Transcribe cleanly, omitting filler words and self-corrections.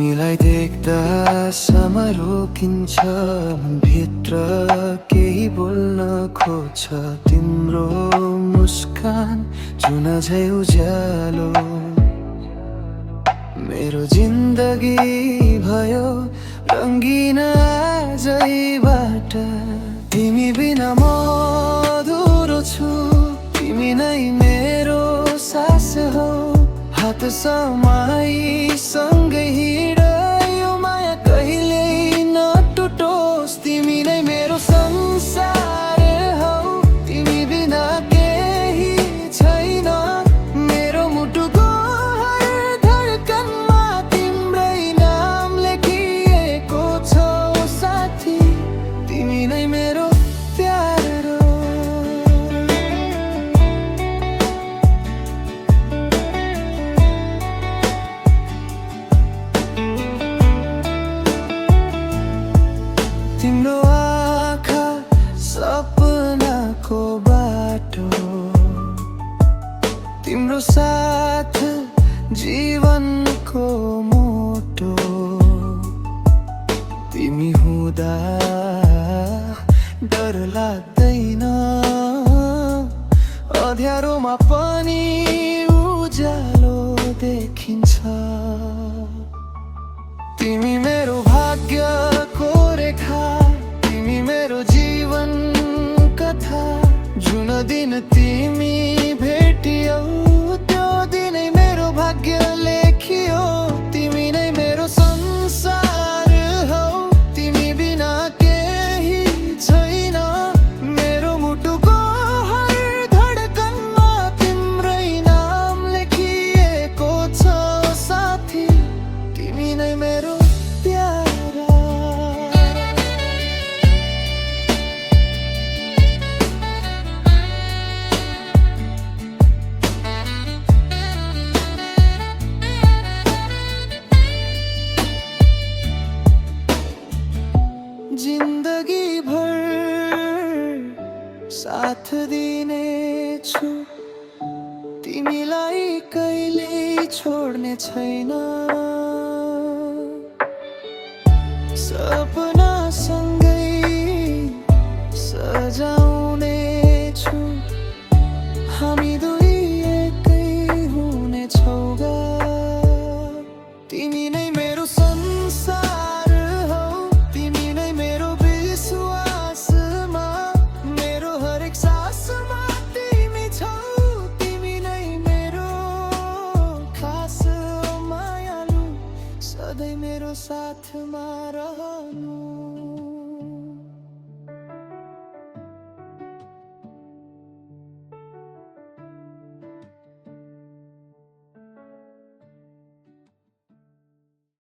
तिमीलाई देख्दा समय रोकिन्छ, मनभित्र केही बोल्न खोज्छ। तिम्रो मुस्कान जुन झै उज्यालो, मेरो जिन्दगी भयो रङ्गिन आजैबाट। तिमी बिना म अधुरो छु, तिमी नै मेरो सास हो। हात समाई सँगै हिँड, यो माया कहिल्यै नटुटोस्। तिमी नै मेरो संसार हौ, तिमी बिना केही छैन। मेरो मुटुको हर धड्कनमा तिम्रै नाम लेखिएको छ साथी। तिमी नै मेरो प्यारो। तिम्रो आँखा सपनाको बाटो, तिम्रो साथ जीवनको मोटो। तिमी हुँदा डर लाग्दैन, अँध्यारोमा पनि उज्यालो देखिन्छ। तिमी मेरो भाग्यको रेखा, तिमी मेरो जीवन कथा। जुन दिन तिमी भेटियौ, त्यो दिनै मेरो भाग्य लेखियो। तिमी नै मेरो संसार हौ, तिमी बिना केही छैन। मेरो मुटुको हर धड्कनमा तिम्रै नाम लेखिएको छ साथी। तिमी नै मेरो प्यारा। जिन्दगी भर साथ दिने छु, तिमीलाई कहिल्यै छोड्ने छैन। सपना सँगै सजाउने छु, हामी दुई एकै हुनेछौँ गा। तिमी नै मेरो संसार हौ, तिमी नै मेरो विश्वासमा। मेरो हरेक सासमा तिमी छौ, तिमी नै मेरो खास मायालु। सधैँ मेरो साथमा रहनु।